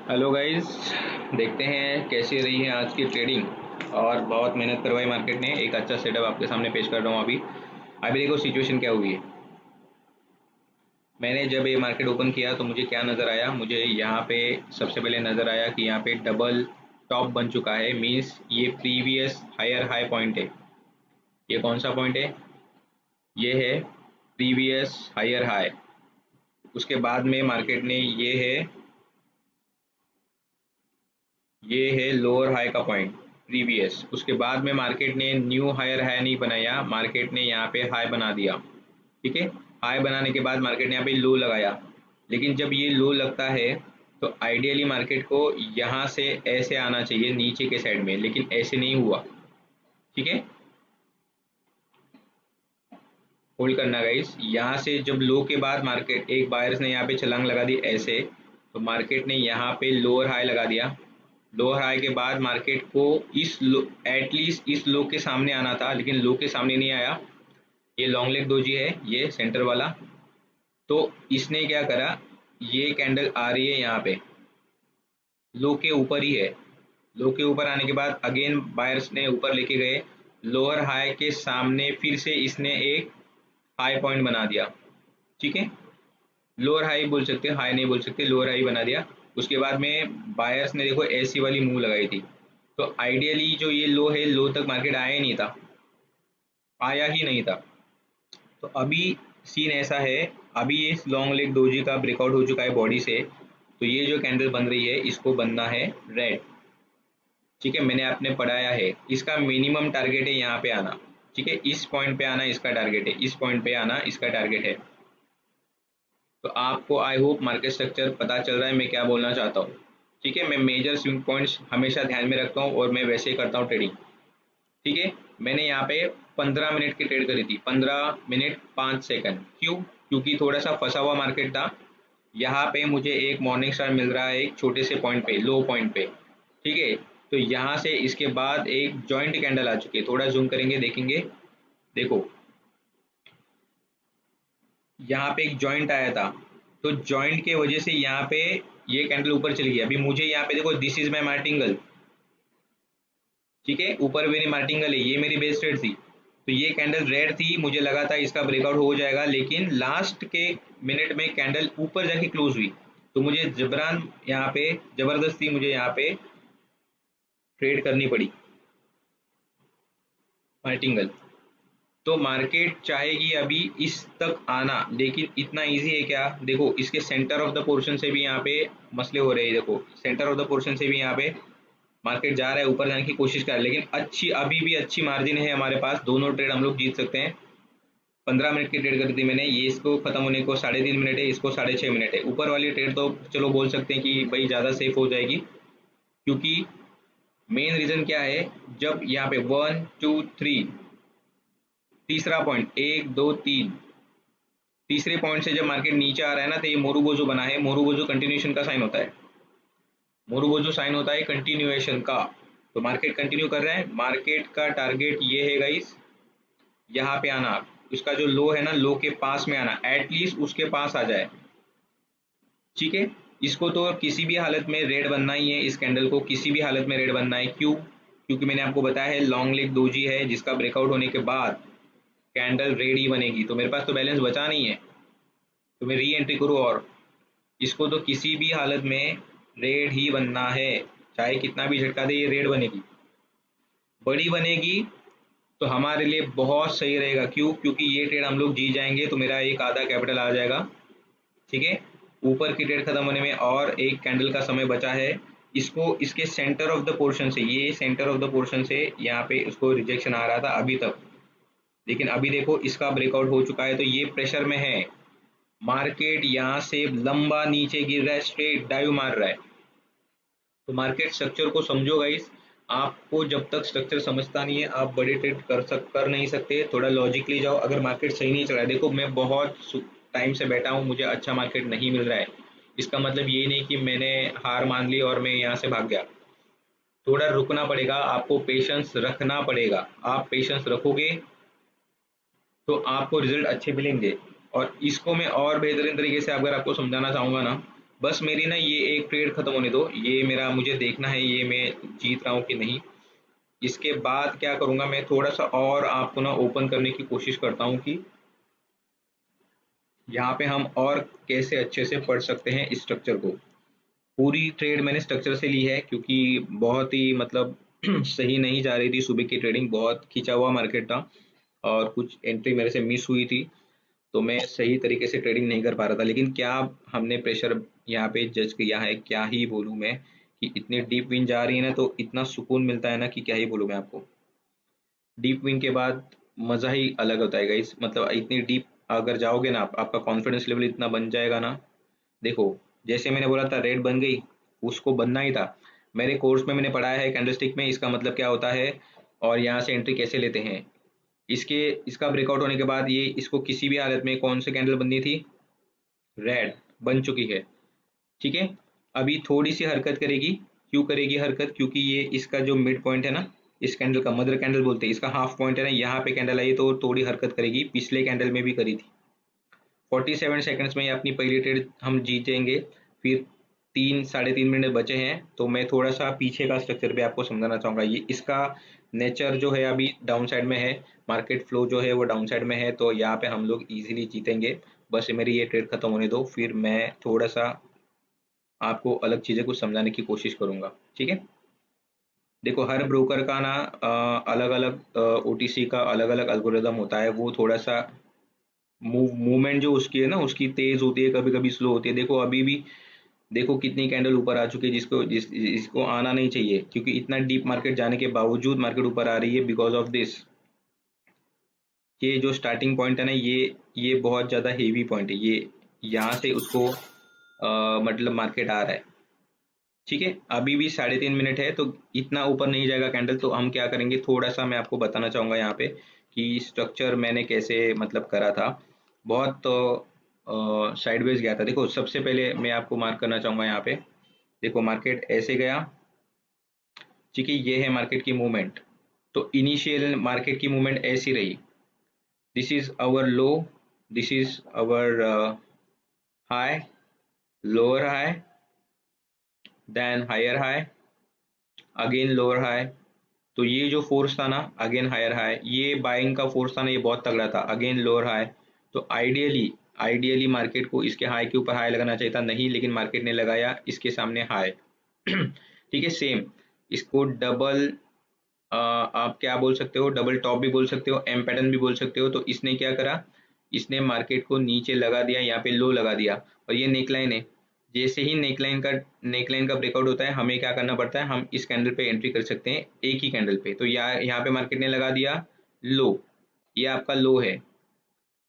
Hello guys, देखते हैं कैसी रही है आज की ट्रेडिंग। और बहुत मेहनत करवाई मार्केट ने, एक अच्छा सेटअप आपके सामने पेश कर रहा हूँ। अभी देखो सिचुएशन क्या हुई है। मैंने जब ये मार्केट ओपन किया तो मुझे क्या नज़र आया, मुझे यहाँ पे सबसे पहले नज़र आया कि यहाँ पे डबल टॉप बन चुका है। मीन्स ये प्रीवियस हायर हाई पॉइंट है। ये कौन सा पॉइंट है? ये है प्रीवियस हायर हाई। उसके बाद में मार्केट ने ये है लोअर हाई का पॉइंट प्रीवियस। उसके बाद में मार्केट ने न्यू हायर हाई नहीं बनाया, मार्केट ने यहाँ पे हाई बना दिया। ठीक है, हाई बनाने के बाद मार्केट ने यहाँ पे लो लगाया। लेकिन जब ये लो लगता है तो आइडियली मार्केट को यहाँ से ऐसे आना चाहिए नीचे के साइड में, लेकिन ऐसे नहीं हुआ। ठीक है, होल्ड करना गाइस। यहाँ से जब लो के बाद मार्केट एक बायर्स ने यहाँ पे छलांग लगा दी ऐसे, तो मार्केट ने यहाँ पे लोअर हाई लगा दिया। लोअर हाई के बाद मार्केट को इस लो, एटलीस्ट इस लो के सामने आना था, लेकिन लो के सामने नहीं आया। ये लॉन्ग लेग डोजी है, ये सेंटर वाला। तो इसने क्या करा, ये कैंडल आ रही है यहाँ पे लो के ऊपर ही है। लो के ऊपर आने के बाद अगेन बायर्स ने ऊपर लेके गए। लोअर हाई के सामने फिर से इसने एक हाई पॉइंट बना दिया। ठीक है, लोअर हाई बोल सकते हैं, हाई नहीं बोल सकते, लोअर हाई बना दिया। उसके बाद में बायर्स ने देखो ऐसी वाली मूव लगाई थी। तो आइडियली जो ये लो है, लो तक मार्केट आया ही नहीं था, आया ही नहीं था। तो अभी सीन ऐसा है, अभी ये लॉन्ग लेग डोजी का ब्रेकआउट हो चुका है बॉडी से। तो ये जो कैंडल बन रही है इसको बनना है रेड। ठीक है, मैंने आपने पढ़ाया है, इसका मिनिमम टारगेट है यहाँ पे आना। ठीक है, इस पॉइंट पे आना इसका टारगेट है, इस पॉइंट पे आना इसका टारगेट है। तो आपको आई होप मार्केट स्ट्रक्चर पता चल रहा है मैं क्या बोलना चाहता हूँ। ठीक है, मैं मेजर स्विंग पॉइंट्स हमेशा ध्यान में रखता हूँ और मैं वैसे ही करता हूँ ट्रेडिंग। ठीक है, मैंने यहाँ पे 15 मिनट की ट्रेड करी थी, 15 मिनट 5 सेकंड। क्यों? क्योंकि थोड़ा सा फंसा हुआ मार्केट था। यहाँ पे मुझे एक मॉर्निंग स्टार मिल रहा है एक छोटे से पॉइंट पे, लो पॉइंट पे। ठीक है, तो यहाँ से इसके बाद एक जॉइंट कैंडल आ चुकी है। थोड़ा जूम करेंगे देखेंगे, देखो यहाँ पे एक जॉइंट आया था। तो जॉइंट के वजह से यहाँ पे ये कैंडल ऊपर चली गई। अभी मुझे यहाँ पे देखो, दिस इज माई मार्टिंगल। ठीक है, ऊपर मेरी मार्टिंगल है, ये मेरी बेस ट्रेड थी। तो ये कैंडल रेड थी, मुझे लगा था इसका ब्रेकआउट हो जाएगा, लेकिन लास्ट के मिनट में कैंडल ऊपर जाके क्लोज हुई। तो मुझे जबरान यहाँ पे, जबरदस्ती मुझे यहाँ पे ट्रेड करनी पड़ी मार्टिंगल। तो मार्केट चाहेगी अभी इस तक आना, लेकिन इतना इजी है क्या? देखो इसके सेंटर ऑफ द पोर्शन से भी यहाँ पे मसले हो रहे हैं। देखो सेंटर ऑफ द पोर्शन से भी यहाँ पे मार्केट जा रहा है, ऊपर जाने की कोशिश कर रहा है, लेकिन अच्छी अभी भी अच्छी मार्जिन है हमारे पास, दोनों ट्रेड हम लोग जीत सकते हैं। 15 मिनट की ट्रेड करी थी मैंने, ये इसको खत्म होने को 3.5 मिनट है, इसको 6.5 मिनट है। ऊपर वाली ट्रेड तो चलो बोल सकते हैं कि भाई ज़्यादा सेफ हो जाएगी, क्योंकि मेन रीज़न क्या है, जब यहाँ पे 1 2 3 तीसरा पॉइंट, 1 2 3 तीसरे पॉइंट से जब मार्केट नीचे आ रहा है ना, तो ये मोरूबोजो बना है। मोरूबोजो कंटिन्यूएशन का साइन होता है, मोरूबोजो साइन होता है कंटिन्यूएशन का। तो मार्केट कंटिन्यू कर रहा है, मार्केट का टारगेट ये है गाइस, यहाँ पे आना। उसका जो लो है ना, लो के पास में आना, एटलीस्ट उसके पास आ जाए। ठीक है, इसको तो किसी भी हालत में रेड बनना ही है, इस कैंडल को किसी भी हालत में रेड बनना है। क्यों? क्योंकि मैंने आपको बताया है लॉन्ग लेग डोजी है, जिसका ब्रेकआउट होने के बाद कैंडल रेड ही बनेगी। तो मेरे पास तो बैलेंस बचा नहीं है, तो मैं री एंट्री करूँ। और इसको तो किसी भी हालत में रेड ही बनना है, चाहे कितना भी झटका दे ये रेड बनेगी। बड़ी बनेगी तो हमारे लिए बहुत सही रहेगा। क्यों? क्योंकि ये ट्रेड हम लोग जीत जाएंगे, तो मेरा एक आधा कैपिटल आ जाएगा। ठीक है, ऊपर की ट्रेड खत्म होने में और एक कैंडल का समय बचा है। इसको इसके सेंटर ऑफ द पोर्शन से, ये सेंटर ऑफ द पोर्शन से यहाँ पे उसको रिजेक्शन आ रहा था अभी तक, लेकिन अभी देखो इसका ब्रेकआउट हो चुका है, तो ये प्रेशर में है। मार्केट यहाँ से लंबा नीचे गिर रहा है, स्ट्रेट डाइव मार रहा है। तो मार्केट स्ट्रक्चर को समझो गाइस। आपको जब तक स्ट्रक्चर समझता नहीं है, आप बड़े ट्रेड कर नहीं सकते। थोड़ा लॉजिकली जाओ। अगर मार्केट सही नहीं चल रहा है, देखो मैं बहुत टाइम से बैठा हूँ, मुझे अच्छा मार्केट नहीं मिल रहा है, इसका मतलब ये नहीं कि मैंने हार मान ली और मैं यहाँ से भाग गया। थोड़ा रुकना पड़ेगा, आपको पेशेंस रखना पड़ेगा। आप पेशेंस रखोगे तो आपको रिजल्ट अच्छे मिलेंगे। और इसको मैं और बेहतरीन तरीके से अगर आपको समझाना चाहूँगा ना, बस मेरी ना ये एक ट्रेड खत्म होने दो, ये मेरा मुझे देखना है ये मैं जीत रहा हूँ कि नहीं। इसके बाद क्या करूंगा, मैं थोड़ा सा और आपको ना ओपन करने की कोशिश करता हूँ कि यहाँ पे हम और कैसे अच्छे से पढ़ सकते हैं इस स्ट्रक्चर को। पूरी ट्रेड मैंने स्ट्रक्चर से ली है क्योंकि बहुत ही मतलब सही नहीं जा रही थी सुबह की ट्रेडिंग, बहुत खिंचा हुआ मार्केट था और कुछ एंट्री मेरे से मिस हुई थी, तो मैं सही तरीके से ट्रेडिंग नहीं कर पा रहा था। लेकिन क्या हमने प्रेशर यहाँ पे जज किया है, क्या ही बोलूँ मैं, कि इतनी डीप विन जा रही है ना तो इतना सुकून मिलता है ना कि क्या ही बोलूँ मैं आपको। डीप विन के बाद मज़ा ही अलग होता है गाइस, मतलब इतनी डीप अगर जाओगे ना आप, आपका कॉन्फिडेंस लेवल इतना बन जाएगा ना। देखो, जैसे मैंने बोला था रेड बन गई, उसको बनना ही था। मेरे कोर्स में मैंने पढ़ाया है कैंडलस्टिक में इसका मतलब क्या होता है और यहाँ से एंट्री कैसे लेते हैं। इसके इसका ब्रेकआउट होने के बाद ये इसको किसी भी हालत में कौन सी कैंडल बननी थी, रेड बन चुकी है। ठीक है, अभी थोड़ी सी हरकत करेगी। क्यों करेगी हरकत, क्योंकि ये इसका जो मिड पॉइंट है ना, इस कैंडल का मदर कैंडल बोलते हैं, इसका हाफ पॉइंट है ना, यहाँ पे कैंडल आई तो थोड़ी हरकत करेगी। पिछले कैंडल में भी करी थी। 47 सेकंड्स में ये अपनी पहली ट्रेड हम जीतेंगे। फिर 3 साढ़े 3 मिनट बचे हैं, तो मैं थोड़ा सा पीछे का स्ट्रक्चर भी आपको समझाना चाहूँगा। ये इसका नेचर जो है अभी डाउन साइड में है, मार्केट फ्लो जो है वो डाउन साइड में है, तो यहाँ पे हम लोग इजीली जीतेंगे। बस मेरी ये ट्रेड खत्म होने दो, फिर मैं थोड़ा सा आपको अलग चीज़ें कुछ समझाने की कोशिश करूंगा। ठीक है, देखो हर ब्रोकर का ना अलग अलग ओटीसी का अलग अलग एल्गोरिदम होता है। वो थोड़ा सा मूवमेंट जो उसकी है ना, उसकी तेज होती है, कभी कभी स्लो होती है। देखो अभी भी देखो कितनी कैंडल ऊपर आ चुकी है, जिसको आना नहीं चाहिए, क्योंकि इतना डीप मार्केट जाने के बावजूद मार्केट ऊपर आ रही है बिकॉज ऑफ दिस। ये जो स्टार्टिंग पॉइंट है ना, ये बहुत ज़्यादा हेवी पॉइंट है। ये यहाँ से उसको मतलब मार्केट आ रहा है। ठीक है, अभी भी 3.5 मिनट है, तो इतना ऊपर नहीं जाएगा कैंडल। तो हम क्या करेंगे, थोड़ा सा मैं आपको बताना चाहूँगा यहाँ पे कि स्ट्रक्चर मैंने कैसे मतलब करा था। बहुत तो साइडवेज गया था। देखो सबसे पहले मैं आपको मार्क करना चाहूँगा यहाँ पे। देखो मार्केट ऐसे गया, ठीक है, ये है मार्केट की मूवमेंट। तो इनिशियल मार्केट की मूवमेंट ऐसी रही, this is our low, this is our high, lower high, then higher high, again lower high. तो ये जो फोर्स था ना, अगेन हायर हाई, ये बाइंग का फोर्स था ना, ये बहुत तगड़ा था। Again lower high. तो आइडियली आइडियली मार्केट को इसके हाई के ऊपर हाई लगाना चाहिए था, नहीं, लेकिन मार्केट ने लगाया इसके सामने हाई। ठीक है, सेम इसको डबल आप क्या बोल सकते हो, डबल टॉप भी बोल सकते हो, एम पैटर्न भी बोल सकते हो। तो इसने क्या करा, इसने मार्केट को नीचे लगा दिया, यहाँ पे लो लगा दिया। और ये नेकलाइन है, जैसे ही नेकलाइन का ब्रेकआउट होता है, हमें क्या करना पड़ता है, हम इस कैंडल पे एंट्री कर सकते हैं एक ही कैंडल पे। तो यहाँ पे मार्केट ने लगा दिया लो, ये आपका लो है।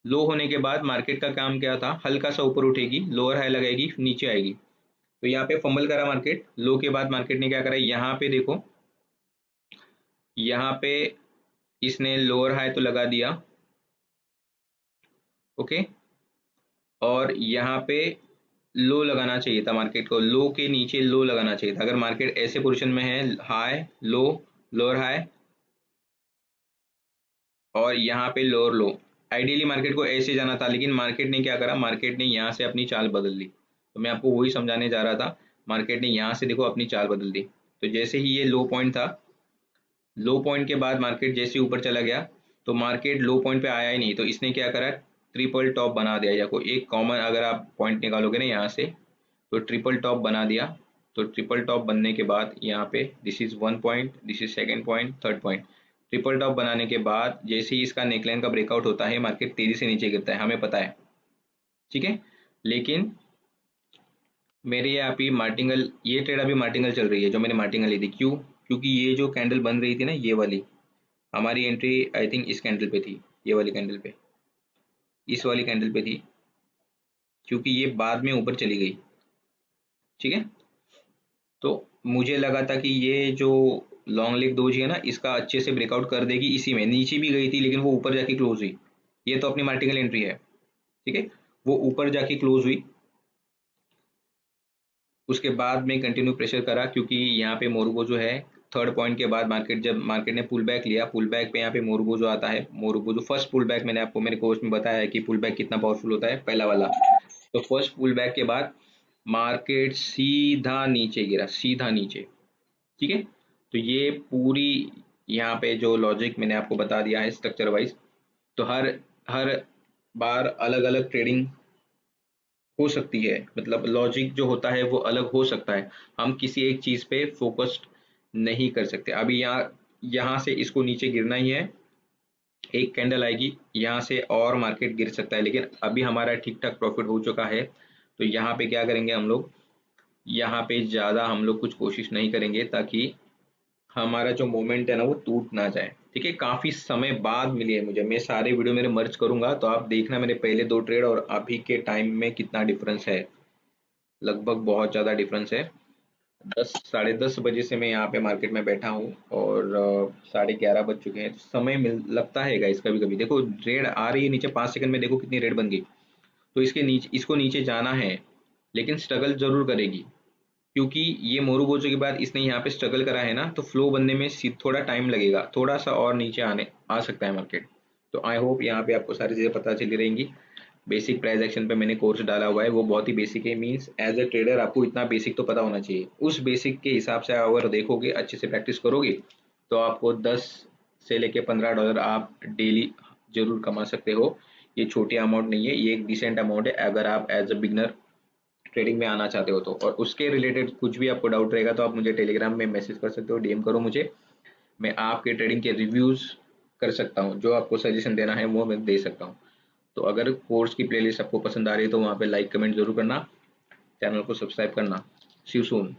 लो होने के बाद मार्केट का काम क्या था, हल्का सा ऊपर उठेगी, लोअर हाई लगाएगी, नीचे आएगी। तो यहाँ पे फंबल करा मार्केट। लो के बाद मार्केट ने क्या करा, यहाँ पे देखो, यहाँ पे इसने लोअर हाई तो लगा दिया, ओके, और यहाँ पे लो लगाना चाहिए था मार्केट को, लो के नीचे लो लगाना चाहिए था। अगर मार्केट ऐसे पोजीशन में है, हाई लो, लोअर हाई, और यहाँ पे लोअर लो, आइडियली मार्केट को ऐसे जाना था, लेकिन मार्केट ने क्या करा, मार्केट ने यहाँ से अपनी चाल बदल ली। तो मैं आपको वही समझाने जा रहा था, मार्केट ने यहाँ से देखो अपनी चाल बदल दी। तो जैसे ही ये लो पॉइंट था, लो पॉइंट के बाद मार्केट जैसे ऊपर चला गया, तो मार्केट लो पॉइंट पे आया ही नहीं, तो इसने क्या करा, ट्रिपल टॉप बना दिया। या कोई एक कॉमन अगर आप पॉइंट निकालोगे ना यहाँ से, तो ट्रिपल टॉप बना दिया। तो ट्रिपल टॉप बनने के बाद यहाँ पे this is 1 point, this is second point, third point. Triple top बनाने के बाद जैसे ही इसका नेकलाइन का ब्रेकआउट होता है, मार्केट तेजी से नीचे गिरता है, हमें पता है। ठीक है, लेकिन मेरे यहाँ पे मार्टिंगल, ये ट्रेड अभी मार्टिंगल चल रही है जो मैंने मार्टिंगल ली थी। क्यों, क्योंकि ये जो कैंडल बन रही थी ना, ये वाली, हमारी एंट्री आई थिंक इस कैंडल पे थी, ये वाली कैंडल पे, इस वाली कैंडल पे थी, क्योंकि ये बाद में ऊपर चली गई। ठीक है, तो मुझे लगा था कि ये जो लॉन्ग लेग दोजी है ना, इसका अच्छे से ब्रेकआउट कर देगी। इसी में नीचे भी गई थी, लेकिन वो ऊपर जाके क्लोज हुई। ये तो अपनी मार्टिकल एंट्री है। ठीक है, वो ऊपर जाके क्लोज हुई। उसके बाद में कंटिन्यू प्रेशर करा, क्योंकि यहाँ पे मोरगो जो है, थर्ड पॉइंट के बाद मार्केट, जब मार्केट ने पुल बैक लिया, पुल बैक पे यहाँ पे मोरगो जो आता है, मोरगो जो फर्स्ट पुल बैक, मैंने आपको मेरे कोर्स में बताया है कि पुल बैक कितना पावरफुल होता है, पहला वाला। तो फर्स्ट पुल बैक के बाद मार्केट सीधा नीचे गिरा, सीधा नीचे। ठीक है, तो ये पूरी यहाँ पे जो लॉजिक मैंने आपको बता दिया है स्ट्रक्चर वाइज। तो हर हर बार अलग अलग ट्रेडिंग हो सकती है, मतलब लॉजिक जो होता है वो अलग हो सकता है। हम किसी एक चीज़ पे फोकस्ड नहीं कर सकते। अभी यहाँ यहाँ से इसको नीचे गिरना ही है, एक कैंडल आएगी यहाँ से और मार्केट गिर सकता है, लेकिन अभी हमारा ठीक ठाक प्रॉफिट हो चुका है। तो यहाँ पे क्या करेंगे हम लोग, यहाँ पे ज़्यादा हम लोग कुछ कोशिश नहीं करेंगे ताकि हमारा जो मोमेंट है ना वो टूट ना जाए। ठीक है, काफ़ी समय बाद मिली है मुझे, मैं सारे वीडियो मेरे मर्ज करूंगा तो आप देखना मेरे पहले दो ट्रेड और अभी के टाइम में कितना डिफरेंस है। लगभग बहुत ज़्यादा डिफरेंस है। 10 साढ़े 10 बजे से मैं यहाँ पे मार्केट में बैठा हूँ और 11:30 बज चुके हैं। तो समय मिल लगता है गाइस, कभी कभी देखो रेड आ रही है नीचे, 5 सेकंड में देखो कितनी रेड बन गई। तो इसके नीचे, इसको नीचे जाना है, लेकिन स्ट्रगल जरूर करेगी, क्योंकि ये मोरूबोचो के बाद इसने यहाँ पे स्ट्रगल करा है ना, तो फ्लो बनने में थोड़ा टाइम लगेगा, थोड़ा सा और नीचे आने आ सकता है मार्केट। तो आई होप यहाँ पे आपको सारी चीज़ें पता चली रहेंगी। बेसिक प्राइस एक्शन पे मैंने कोर्स डाला हुआ है, वो बहुत ही बेसिक है। मींस एज अ ट्रेडर आपको इतना बेसिक तो पता होना चाहिए। उस बेसिक के हिसाब से अगर देखोगे, अच्छे से प्रैक्टिस करोगे, तो आपको 10 से लेके $15 आप डेली जरूर कमा सकते हो। ये छोटी अमाउंट नहीं है, ये एक डिसेंट अमाउंट है अगर आप एज अ बिगनर ट्रेडिंग में आना चाहते हो तो। और उसके रिलेटेड कुछ भी आपको डाउट रहेगा तो आप मुझे टेलीग्राम में मैसेज कर सकते हो, डीएम करो मुझे। मैं आपके ट्रेडिंग के रिव्यूज़ कर सकता हूँ, जो आपको सजेशन देना है वो मैं दे सकता हूँ। तो अगर कोर्स की प्लेलिस्ट आपको पसंद आ रही है तो वहाँ पे लाइक कमेंट जरूर करना, चैनल को सब्सक्राइब करना। सी यू सून।